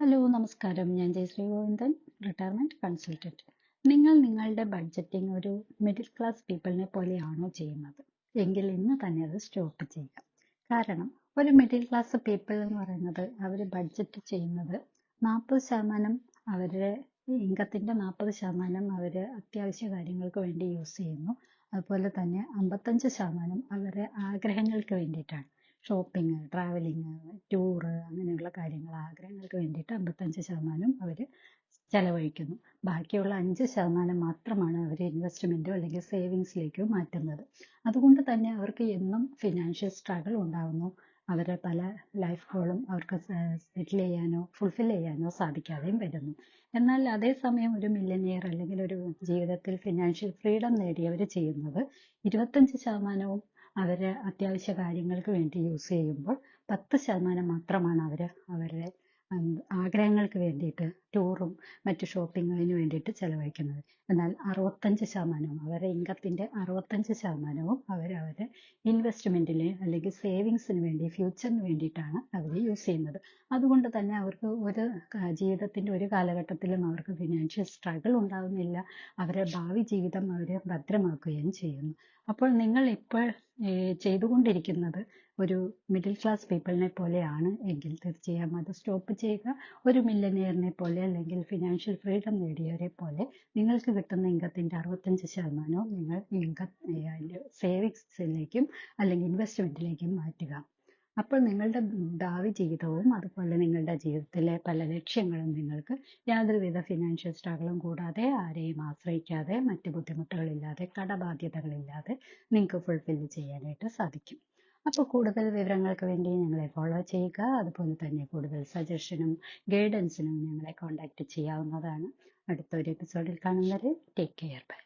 Hello നമസ്കാരം. ഞാൻ Jayashree Govindan, retirement consultant. നിങ്ങൾ നിങ്ങളുടെ ബഡ്ജറ്റിംഗ് ഒരു മിഡിൽ ക്ലാസ് പീപ്പിളിനെ പോലെയാണോ ചെയ്യുന്നത്? എങ്കിൽ ഇന്ന് തന്നെ അത് സ്റ്റോപ്പ് ചെയ്യുക. കാരണം ഒരു മിഡിൽ ക്ലാസ് പീപ്പിൾ എന്ന് പറയുന്നത് അവർ ബഡ്ജറ്റ് ചെയ്യുന്നത് 40% അവരുടെ ഇൻകത്തിന്റെ 40% അവർ അത്യാവശ്യ കാര്യങ്ങൾക്ക് വേണ്ടി യൂസ് ചെയ്യുന്നു. അതുപോലെ തന്നെ 55% അവരുടെ ആഗ്രഹങ്ങൾക്ക് വേണ്ടിയിട്ടാണ്. ഷോപ്പിംഗ്, ട്രാവലിംഗ്, ടൂറ് അങ്ങനെയുള്ള കാര്യങ്ങൾ ആഗ്രഹങ്ങൾക്ക് വേണ്ടിയിട്ട് 55% അവർ ചെലവഴിക്കുന്നു. ബാക്കിയുള്ള 5% മാത്രമാണ് അവർ ഇൻവെസ്റ്റ്മെന്റോ അല്ലെങ്കിൽ സേവിങ്സിലേക്കോ മാറ്റുന്നത്. അതുകൊണ്ട് തന്നെ അവർക്ക് എന്നും ഫിനാൻഷ്യൽ സ്ട്രഗിൾ ഉണ്ടാകുന്നു. അവരുടെ പല ലൈഫ് ഗോളും അവർക്ക് സെറ്റിൽ ചെയ്യാനോ ഫുൾഫിൽ ചെയ്യാനോ സാധിക്കാതെയും വരുന്നു. എന്നാൽ അതേസമയം ഒരു മില്യനിയർ അല്ലെങ്കിൽ ഒരു ജീവിതത്തിൽ ഫിനാൻഷ്യൽ ഫ്രീഡം നേടിയവർ ചെയ്യുന്നത് 25% അവര് അത്യാവശ്യ കാര്യങ്ങൾക്ക് വേണ്ടി യൂസ് ചെയ്യുമ്പോൾ 10% മാത്രമാണ് അവരുടെ ആഗ്രഹങ്ങൾക്ക് വേണ്ടിയിട്ട് ടൂറും മറ്റു ഷോപ്പിങ്ങിന് വേണ്ടിയിട്ട് ചെലവഴിക്കുന്നത്. എന്നാൽ 65% അവരുടെ ഇൻകത്തിന്റെ 65%വും അവരവരുടെ ഇൻവെസ്റ്റ്മെന്റിന് അല്ലെങ്കിൽ സേവിങ്സിന് വേണ്ടി ഫ്യൂച്ചറിന് വേണ്ടിയിട്ടാണ് അവർ യൂസ് ചെയ്യുന്നത്. അതുകൊണ്ട് തന്നെ അവർക്ക് ജീവിതത്തിന്റെ ഒരു കാലഘട്ടത്തിലും അവർക്ക് ഫിനാൻഷ്യൽ സ്ട്രഗിൾ ഉണ്ടാകുന്നില്ല. അവരുടെ ഭാവി ജീവിതം അവർ ഭദ്രമാക്കുകയും ചെയ്യുന്നു. അപ്പോൾ നിങ്ങൾ ഇപ്പോൾ ചെയ്തുകൊണ്ടിരിക്കുന്നത് ഒരു മിഡിൽ ക്ലാസ് പീപ്പിളിനെ പോലെയാണ് എങ്കിൽ തീർച്ചയായും അത് സ്റ്റോപ്പ് ചെയ്യുക. ഒരു മില്യനിയറിനെ പോലെ അല്ലെങ്കിൽ ഫിനാൻഷ്യൽ ഫ്രീഡം നേടിയവരെ പോലെ നിങ്ങൾക്ക് കിട്ടുന്ന ഇൻകത്തിന്റെ 65% നിങ്ങൾ സേവിങ്സിലേക്കും അല്ലെങ്കിൽ ഇൻവെസ്റ്റ്മെന്റിലേക്കും മാറ്റുക. അപ്പോൾ നിങ്ങളുടെ ഭാവി ജീവിതവും അതുപോലെ നിങ്ങളുടെ ജീവിതത്തിലെ പല ലക്ഷ്യങ്ങളും നിങ്ങൾക്ക് യാതൊരുവിധ ഫിനാൻഷ്യൽ സ്ട്രഗിളും കൂടാതെ ആരെയും ആശ്രയിക്കാതെ മറ്റ് ബുദ്ധിമുട്ടുകളില്ലാതെ കടബാധ്യതകളില്ലാതെ നിങ്ങൾക്ക് ഫുൾഫിൽ ചെയ്യാനായിട്ട് സാധിക്കും. അപ്പോൾ കൂടുതൽ വിവരങ്ങൾക്ക് വേണ്ടി ഞങ്ങളെ ഫോളോ ചെയ്യുക. അതുപോലെ തന്നെ കൂടുതൽ സജഷനും ഗൈഡൻസിനും ഞങ്ങളെ കോൺടാക്ട് ചെയ്യാവുന്നതാണ്. അടുത്തൊരു എപ്പിസോഡിൽ കാണുന്നവരെ ടേക്ക് കെയർ. ബൈ.